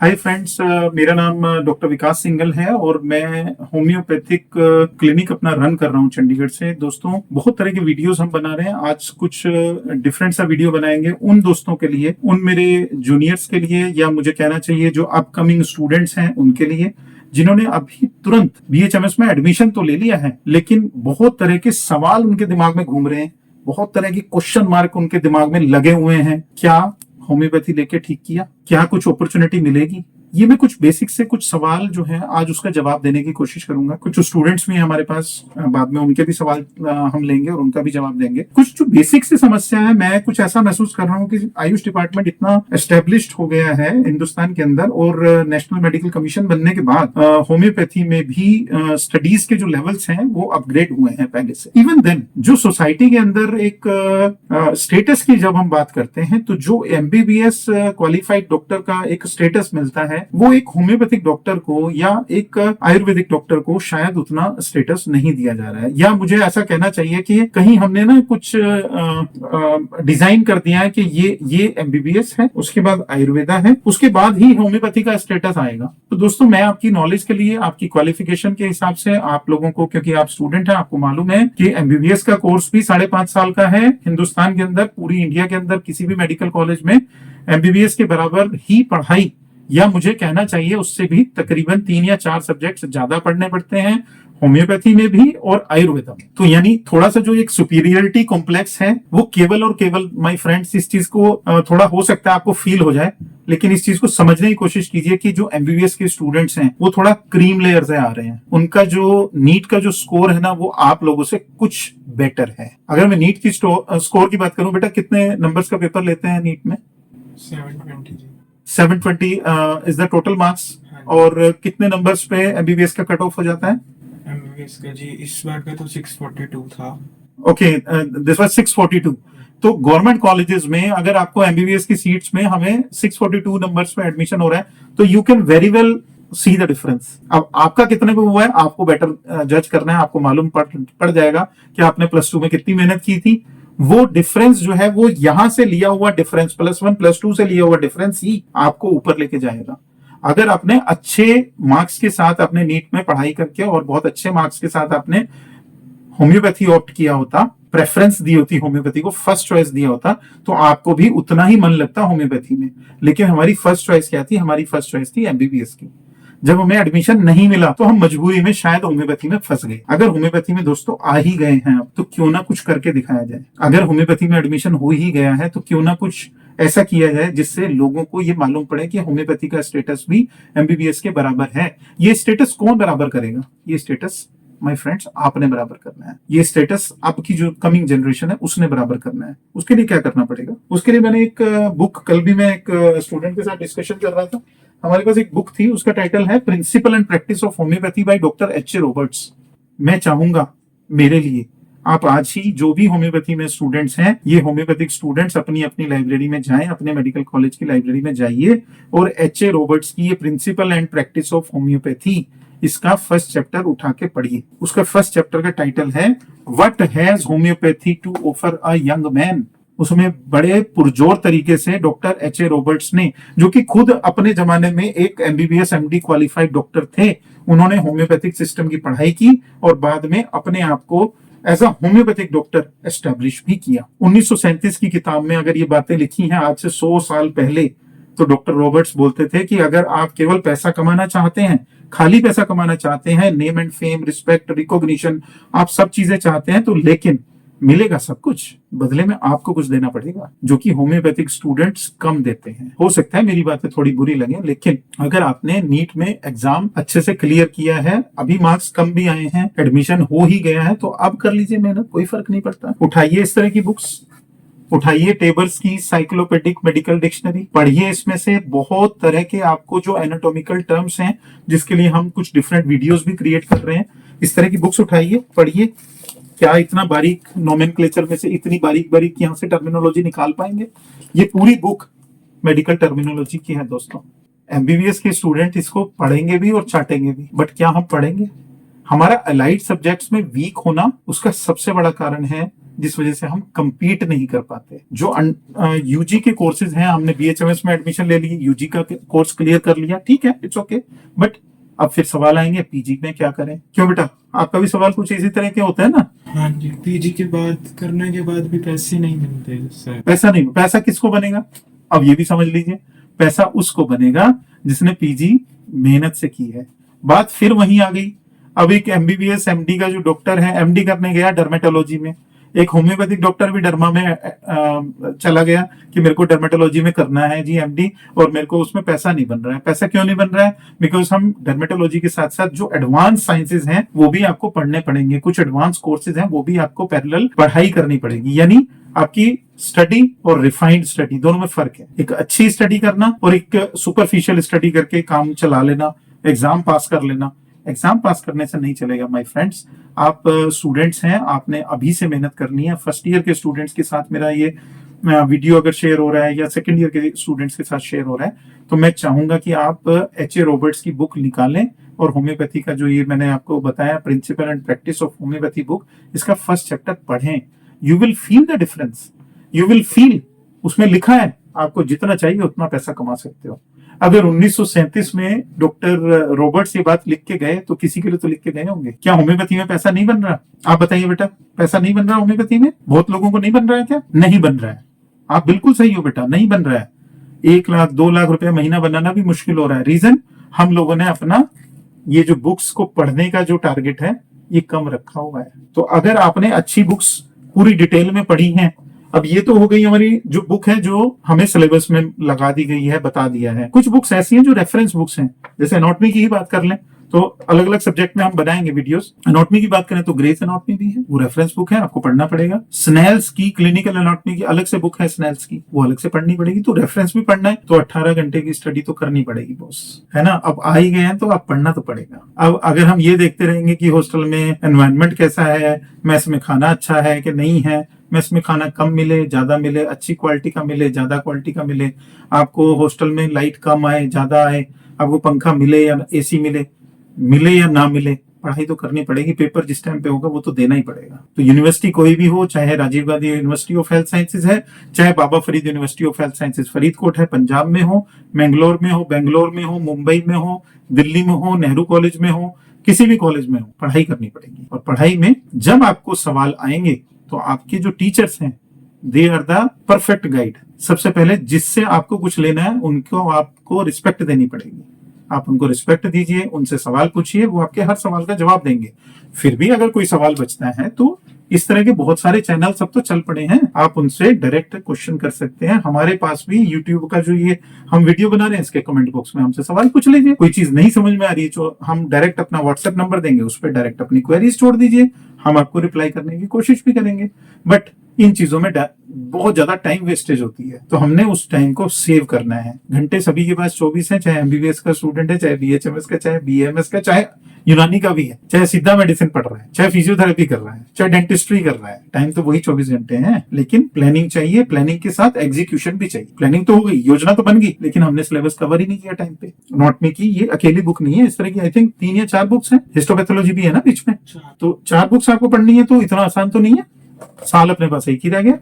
Hi friends, मेरा नाम doctor विकास सिंघल है और मैं होम्योपैथिक क्लिनिक अपना रन कर रहा हूँ चंडीगढ़ से। दोस्तों, बहुत तरह के वीडियोस हम बना रहे हैं। आज कुछ डिफरेंट सा वीडियो बनाएंगे उन दोस्तों के लिए, उन मेरे जूनियर्स के लिए, या मुझे कहना चाहिए जो अपकमिंग स्टूडेंट्स हैं उनके लिए, जिन्होंने अभी तुरंत बीएचएमएस में एडमिशन तो ले लिया है, लेकिन बहुत तरह के सवाल उनके दिमाग में घूम रहे हैं, बहुत तरह के क्वेश्चन मार्क उनके दिमाग में लगे हुए हैं। क्या होम्योपैथी लेके ठीक किया? क्या कुछ अपॉर्चुनिटी मिलेगी? ये मैं कुछ बेसिक से कुछ सवाल जो है आज उसका जवाब देने की कोशिश करूंगा। कुछ स्टूडेंट्स भी हैं हमारे पास, बाद में उनके भी सवाल हम लेंगे और उनका भी जवाब देंगे। कुछ जो बेसिक से समस्या है, मैं कुछ ऐसा महसूस कर रहा हूँ कि आयुष डिपार्टमेंट इतना एस्टेब्लिश्ड हो गया है हिंदुस्तान के अंदर, और नेशनल मेडिकल कमीशन बनने के बाद होम्योपैथी में भी स्टडीज के जो लेवल्स हैं वो अपग्रेड हुए हैं पहले से। इवन देन जो सोसाइटी के अंदर एक स्टेटस की जब हम बात करते हैं, तो जो एमबीबीएस क्वालिफाइड डॉक्टर का एक स्टेटस मिलता है, वो एक होम्योपैथिक डॉक्टर को या एक आयुर्वेदिक डॉक्टर को शायद उतना स्टेटस नहीं दिया जा रहा है। या मुझे ऐसा कहना चाहिए कि कहीं हमने ना कुछ डिजाइन कर दिया है कि ये एमबीबीएस है, उसके बाद आयुर्वेदा है, उसके बाद ही होम्योपैथी का स्टेटस आएगा। तो दोस्तों, मैं आपकी नॉलेज के लिए, आपकी क्वालिफिकेशन के हिसाब से आप लोगों को, क्योंकि आप स्टूडेंट हैं, आपको मालूम है कि एमबीबीएस का कोर्स भी 5.5 साल का है हिंदुस्तान के अंदर। पूरी इंडिया के अंदर किसी भी मेडिकल कॉलेज में एमबीबीएस के बराबर ही पढ़ाई, या मुझे कहना चाहिए उससे भी तकरीबन 3 या 4 सब्जेक्ट ज्यादा पढ़ने पड़ते हैं होम्योपैथी में भी और आयुर्वेदा में। तो यानी थोड़ा सा जो एक सुपीरियरिटी कॉम्प्लेक्स है, वो केवल और केवल, माय फ्रेंड्स, इस चीज को थोड़ा हो सकता है आपको फील हो जाए, लेकिन इस चीज को समझने की कोशिश कीजिए कि जो एमबीबीएस के स्टूडेंट्स हैं वो थोड़ा क्रीम लेयर से आ रहे हैं। उनका जो नीट का जो स्कोर है ना, वो आप लोगों से कुछ बेटर है। अगर मैं नीट की स्कोर की बात करूं, बेटा कितने नंबर्स का पेपर लेते हैं नीट में? 720 इज द टोटल मार्क्स। और कितने नंबर्स पे एमबीबीएस का कट ऑफ हो जाता है? एमबीबीएस का जी इस बार का तो 642 था। Okay, this was 642। तो गवर्नमेंट कॉलेजेस में अगर आपको एमबीबीएस की सीट्स में हमें 642 नंबर्स पे एडमिशन हो रहा है, तो you can very well see the difference. अब आपका कितने पे हुआ है आपको बेटर जज करना है। आपको मालूम पड़ जाएगा कि आपने +2 में कितनी मेहनत की थी। वो डिफरेंस जो है वो यहां से लिया हुआ डिफरेंस, +1 +2 से लिया हुआ डिफरेंस ही आपको ऊपर लेके जाएगा। अगर आपने अच्छे मार्क्स के साथ अपने नीट में पढ़ाई करके और बहुत अच्छे मार्क्स के साथ आपने होम्योपैथी ऑप्ट किया होता, प्रेफरेंस दी होती होम्योपैथी को, फर्स्ट चॉइस दिया होता, तो आपको भी उतना ही मन लगता होम्योपैथी में। लेकिन हमारी फर्स्ट चॉइस क्या थी? हमारी फर्स्ट चॉइस थी एमबीबीएस की। जब हमें एडमिशन नहीं मिला तो हम मजबूरी में शायद होम्योपैथी में फंस गए। अगर होम्योपैथी में दोस्तों आ ही गए हैं अब, तो क्यों ना कुछ करके दिखाया जाए। अगर होम्योपैथी में एडमिशन हो ही गया है, तो क्यों ना कुछ ऐसा किया जाए जिससे लोगों को ये मालूम पड़े कि होम्योपैथी का स्टेटस भी एमबीबीएस के बराबर है। ये स्टेटस कौन बराबर करेगा? ये स्टेटस, माय फ्रेंड्स, आपने बराबर करना है। ये स्टेटस आपकी जो कमिंग जनरेशन है उसने बराबर करना है। उसके लिए क्या करना पड़ेगा? उसके लिए मैंने एक बुक, कल भी मैं एक स्टूडेंट के साथ डिस्कशन कर रहा था। हमारे पास एक बुक थी, उसका टाइटल है principle and practice of homoeopathy by doctor H A. Roberts. मैं चाहूंगा मेरे लिए आप आज ही जो भी होम्योपैथी में स्टूडेंट्स हैं, ये होम्योपैथिक स्टूडेंट्स अपनी अपनी लाइब्रेरी में जाएं, अपने मेडिकल कॉलेज की लाइब्रेरी में जाइए और एच.ए. रॉबर्ट्स की ये principle and practice of homoeopathy, इसका फर्स्ट चैप्टर उठा के पढ़िए। उसका फर्स्ट चैप्टर का टाइटल है what has homoeopathy to offer a young man. उसमें बड़े पुरजोर तरीके से डॉक्टर एच.ए. रॉबर्ट्स ने, जो कि खुद अपने जमाने में एक एमबीबीएस एमडी क्वालिफाइड डॉक्टर थे, उन्होंने होम्योपैथिक सिस्टम की पढ़ाई की और बाद में अपने आप को as a homoeopathic doctor establish भी किया। 1937 की किताब में अगर ये बातें लिखी हैं आज से 100 साल पहले, तो डॉक्टर रॉबर्ट्स बोलते थे कि अगर आप केवल पैसा कमाना चाहते हैं, खाली पैसा कमाना चाहते हैं, name and fame, respect, recognition, आप सब चीजें चाहते हैं, तो लेकिन मिलेगा सब कुछ, बदले में आपको कुछ देना पड़ेगा, जो कि होम्योपैथिक स्टूडेंट्स कम देते हैं। हो सकता है मेरी बातें थोड़ी बुरी लगे, लेकिन अगर आपने नीट में एग्जाम अच्छे से क्लियर किया है, अभी मार्क्स कम भी आए हैं, एडमिशन हो ही गया है, तो अब कर लीजिए मेहनत, कोई फर्क नहीं पड़ता। उठाइए इस तरह की बुक्स, उठाइए टेबर्स की साइक्लोपेडिक मेडिकल डिक्शनरी, पढ़िए। इसमें से बहुत तरह के आपको जो एनाटॉमिकल टर्म्स हैं, जिसके लिए हम कुछ डिफरेंट वीडियोस भी क्रिएट कर रहे हैं, इस तरह की बुक्स उठाइए, पढ़िए। क्या इतना बारीक नोमेनक्लेचर में से इतनी बारीक बारीक यहां से टर्मिनोलॉजी निकाल पाएंगे? ये पूरी बुक मेडिकल टर्मिनोलॉजी की है दोस्तों। एमबीबीएस के स्टूडेंट इसको पढ़ेंगे भी और चाटेंगे भी, बट क्या हम पढ़ेंगे? हमारा अलाइड सब्जेक्ट्स में वीक होना, उसका सबसे बड़ा कारण है जिस वजह से हम compete नहीं कर पाते। जो यूजी के कोर्सेज हैं, हमने बीएचएमएस में एडमिशन ले ली, यूजी का कोर्स क्लियर कर लिया, ठीक है, इट्स ओके, बट अब फिर सवाल आएंगे पीजी में क्या करें। क्यों बेटा, आपका भी सवाल कुछ इसी तरह के होता है ना? हाँ जी, पीजी के बाद करने के बाद भी पैसे नहीं मिलते सर। पैसा किसको बनेगा? अब ये भी समझ लीजिए, पैसा उसको बनेगा जिसने पीजी मेहनत से की है। बात फिर वहीं आ गई। अब एक एमबीबीएस एमडी का जो डॉक्टर है, एमडी करने गया डर्मेटोलॉजी में, एक होम्योपैथिक डॉक्टर भी डर्मा में चला गया कि मेरे को डर्मेटोलॉजी में करना है जी एमडी, और मेरे को उसमें पैसा नहीं बन रहा है। पैसा क्यों नहीं बन रहा है? बिकॉज हम डर्मेटोलॉजी के साथ साथ जो एडवांस साइंसेज हैं वो भी आपको पढ़ने पड़ेंगे, कुछ एडवांस कोर्सेज हैं वो भी आपको पैरेलल पढ़ाई करनी पड़ेगी। यानी आपकी स्टडी और रिफाइंड स्टडी दोनों में फर्क है। एक अच्छी स्टडी करना और एक सुपरफिशियल स्टडी करके काम चला लेना, एग्जाम पास कर लेना। एग्जाम पास करने से नहीं चलेगा माय फ्रेंड्स। आप स्टूडेंट्स हैं, आपने अभी से मेहनत करनी है। फर्स्ट ईयर के स्टूडेंट्स के साथ मेरा ये वीडियो अगर शेयर हो रहा है, या सेकंड ईयर के स्टूडेंट्स के साथ शेयर हो रहा है, तो मैं चाहूंगा कि आप एच ए रॉबर्ट्स की बुक निकालें और होम्योपैथी का जो ये मैंने आपको बताया principle and practice of homoeopathy book, इसका फर्स्ट चैप्टर पढ़ें। You will feel the difference, you will feel, उसमें लिखा है आपको जितना चाहिए उतना पैसा कमा सकते हो। अगर 1937 में डॉक्टर रॉबर्ट्स ये बात लिख के गए तो किसी के लिए तो लिख के गए होंगे। क्या होम्योपैथी में पैसा नहीं बन रहा? आप बताइए बेटा, पैसा नहीं बन रहा होम्योपैथी में? बहुत लोगों को नहीं बन रहा है क्या? नहीं बन रहा है। आप बिल्कुल सही हो बेटा, नहीं बन रहा है। 1 लाख 2 लाख रुपया महीना बनाना भी मुश्किल हो रहा है। रीजन, हम लोगों ने अपना ये जो बुक्स को पढ़ने का जो टारगेट है ये कम रखा हुआ है। तो अगर आपने अच्छी बुक्स पूरी डिटेल में पढ़ी हैं, अब ये तो हो गई हमारी जो बुक है जो हमें सिलेबस में लगा दी गई है, बता दिया है। कुछ बुक्स ऐसी हैं जो रेफरेंस बुक्स हैं, जैसे एनाटॉमी की ही बात कर लें तो अलग अलग सब्जेक्ट में हम बनाएंगे वीडियोस। एनाटॉमी की बात करें तो ग्रेस एनाटॉमी भी है, वो रेफरेंस बुक है, आपको पढ़ना पड़ेगा। स्नेल्स की क्लिनिकल एनाटॉमी की अलग से बुक है, स्नेल्स की, वो अलग से पढ़नी पड़ेगी। तो रेफरेंस भी पढ़ना है तो 18 घंटे की स्टडी तो करनी पड़ेगी बॉस, है ना। अब आ ही गए हैं तो आप पढ़ना तो पड़ेगा। अब अगर हम ये देखते रहेंगे कि हॉस्टल में एनवायरनमेंट कैसा है, मेस में खाना अच्छा है कि नहीं है, मेस में खाना कम मिले ज्यादा मिले, अच्छी क्वालिटी का मिले ज्यादा क्वालिटी का मिले, आपको हॉस्टल में लाइट कम आए ज्यादा आए, आपको पंखा मिले या एसी मिले या ना मिले, पढ़ाई तो करनी पड़ेगी। पेपर जिस टाइम पे होगा वो तो देना ही पड़ेगा। तो यूनिवर्सिटी कोई भी हो, चाहे Rajiv Gandhi university of health sciences है, चाहे Baba Farid university of health sciences Faridkot है, पंजाब में हो, मैंगलोर में हो, बेंगलोर में हो, मुंबई में हो, दिल्ली में हो, नेहरू कॉलेज में हो, किसी भी कॉलेज में हो, पढ़ाई करनी पड़ेगी। और पढ़ाई में जब आपको सवाल आएंगे तो आपके जो टीचर्स हैं they are the perfect guide. सबसे पहले जिससे आपको कुछ लेना है उनको आपको रिस्पेक्ट देनी पड़ेगी। आप उनको रिस्पेक्ट दीजिए, उनसे सवाल पूछिए, वो आपके हर सवाल का जवाब देंगे। फिर भी अगर कोई सवाल बचता है तो इस तरह के बहुत सारे चैनल सब तो चल पड़े हैं, आप उनसे डायरेक्ट क्वेश्चन कर सकते हैं। हमारे पास भी यूट्यूब का जो ये हम वीडियो बना रहे हैं इसके कमेंट बॉक्स में हमसे सवाल पूछ लीजिए। कोई चीज नहीं समझ में आ रही है जो हम डायरेक्ट अपना व्हाट्सएप नंबर देंगे, उस पर डायरेक्ट अपनी क्वेरीज छोड़ दीजिए, हम आपको रिप्लाई करने की कोशिश भी करेंगे। बट इन चीजों में बहुत ज्यादा टाइम वेस्टेज होती है, तो हमने उस टाइम को सेव करना है। घंटे सभी के पास 24 है, चाहे एमबीबीएस का स्टूडेंट है, चाहे बीएचएमएस का, चाहे बीएमएस का, चाहे यूनानी का भी है, चाहे सीधा मेडिसिन पढ़ रहा है, चाहे फिजियोथेरेपी कर रहा है, चाहे डेंटिस्ट्री कर रहा है, टाइम तो वही 24 घंटे हैं। लेकिन प्लानिंग चाहिए, प्लानिंग के साथ एग्जीक्यूशन भी चाहिए। प्लानिंग तो हो गई, योजना तो बन गई, लेकिन हमने सिलेबस कवर ही नहीं किया टाइम पे। एनाटॉमी की ये अकेली बुक नहीं है, इस तरह की आई थिंक 3 या 4 बुक्स हैं। हिस्टोपैथोलॉजी भी है ना बीच में, तो 4 बुक्स आपको पढ़नी है, तो इतना आसान तो नहीं है। साल अपने पास एक ही रह गया,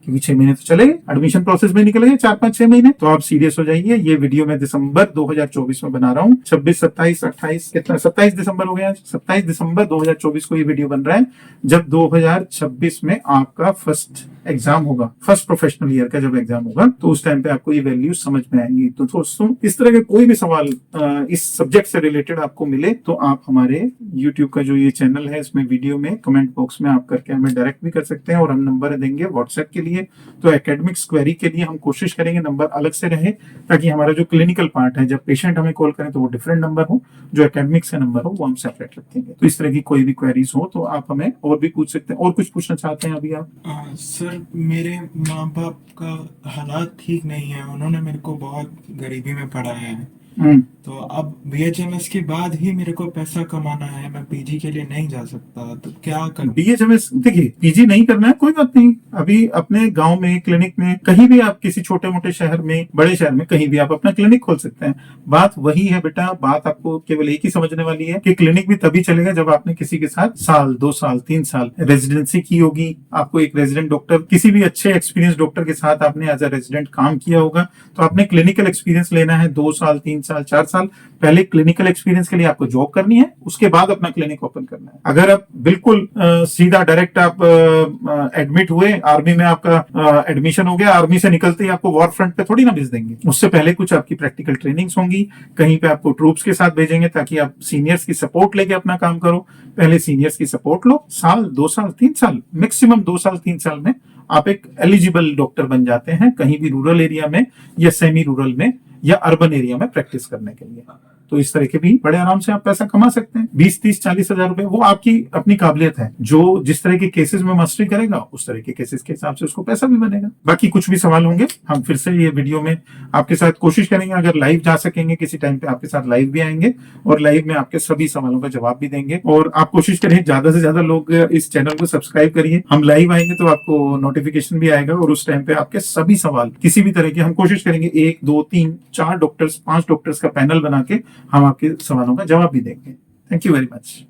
क्योंकि 6 महीने तो चलेंगे, एडमिशन प्रोसेस में निकल गए 4-5-6 महीने। तो आप सीरियस हो जाइए। ये वीडियो मैं दिसंबर 2024 में बना रहा हूँ। 26, 27, 28 कितना 27 दिसंबर हो गया। 27 दिसंबर 2024 को ये वीडियो बन रहा है, जब 2026 में आपका फर्स्ट एग्जाम होगा, फर्स्ट प्रोफेशनल ईयर का जब एग्जाम होगा, तो उस टाइम पे आपको ये वैल्यू समझ में आएंगी। तो दोस्तों, इस तरह के कोई भी सवाल इस सब्जेक्ट से रिलेटेड आपको मिले तो आप हमारे यूट्यूब का जो ये चैनल है इसमें वीडियो में कमेंट बॉक्स में आप करके हमें डायरेक्ट भी कर सकते हैं, और हम नंबर देंगे व्हाट्सएप के लिए। तो एकेडमिक्स क्वेरी के लिए हम कोशिश करेंगे नंबर अलग से रहे, ताकि हमारा जो क्लिनिकल पार्ट है, जब पेशेंट हमें कॉल करें तो वो डिफरेंट नंबर हो, जो एकेडमिक्स का नंबर हो वो हम सेपरेट रखेंगे। तो इस तरह की कोई भी क्वेरीज हो तो आप हमें और भी पूछ सकते हैं। और कुछ पूछना चाहते हैं अभी आप? सर, मेरे माँ बाप का हालात ठीक नहीं है, उन्होंने मेरे को बहुत गरीबी में पढ़ाया है, तो अब बीएचएमएस के बाद ही मेरे को पैसा कमाना है, मैं पीजी के लिए नहीं जा सकता, तो क्या करूं? बीएचएमएस देखिए, पीजी नहीं करना है कोई बात नहीं, अभी अपने गांव में क्लिनिक में कहीं भी आप किसी छोटे मोटे शहर में, बड़े शहर में कहीं भी आप अपना क्लिनिक खोल सकते हैं। बात वही है बेटा, बात आपको केवल एक ही समझने वाली है कि क्लिनिक भी तभी चलेगा जब आपने किसी के साथ साल 2 साल 3 साल रेजिडेंसी की होगी, आपको एक रेजिडेंट डॉक्टर, किसी भी अच्छे एक्सपीरियंस डॉक्टर के साथ आपने एज अ रेजिडेंट काम किया होगा, तो आपने क्लिनिकल एक्सपीरियंस लेना है 2 साल 3 साल 4 साल। पहले क्लिनिकल एक्सपीरियंस के लिए आपको जॉब करनी है, उसके बाद अपना क्लिनिक ओपन करना है। अगर आप बिल्कुल सीधा डायरेक्ट आप एडमिट हुए, आर्मी में आपका एडमिशन हो गया, आर्मी से निकलते ही आपको वॉर फ्रंट पे थोड़ी ना भेज देंगे, उससे पहले कुछ आपकी प्रैक्टिकल ट्रेनिंग्स होंगी, कहीं पे आपको ट्रूप्स के साथ भेजेंगे ताकि आप सीनियर्स की सपोर्ट लेके अपना काम करो। पहले सीनियर्स की सपोर्ट लो, साल 2 साल 3 साल, मैक्सिमम 2 साल 3 साल में आप एक एलिजिबल डॉक्टर बन जाते हैं, कहीं भी रूरल एरिया में या सेमी रूरल में या अर्बन एरिया में प्रैक्टिस करने के लिए। तो इस तरह के भी बड़े आराम से आप पैसा कमा सकते हैं, 20 30 40 हजार रुपए, वो आपकी अपनी काबिलियत है। जो जिस तरह के केसेस में मास्टरी करेगा उस तरह के केसेस के हिसाब से उसको पैसा भी बनेगा। बाकी कुछ भी सवाल होंगे हम फिर से ये वीडियो में आपके साथ कोशिश करेंगे, अगर लाइव जा सकेंगे किसी टाइम पे आपके साथ लाइव भी आएंगे और लाइव में आपके सभी सवालों का जवाब भी देंगे। और आप कोशिश करें ज्यादा से ज्यादा लोग इस चैनल को सब्सक्राइब करिए, हम लाइव आएंगे तो आपको नोटिफिकेशन भी आएगा और उस टाइम पे आपके सभी सवाल किसी भी तरह के, हम कोशिश करेंगे 1 2 3 4 डॉक्टर्स 5 डॉक्टर्स का पैनल बना के हम आपके सवालों का जवाब भी देंगे। Thank you very much.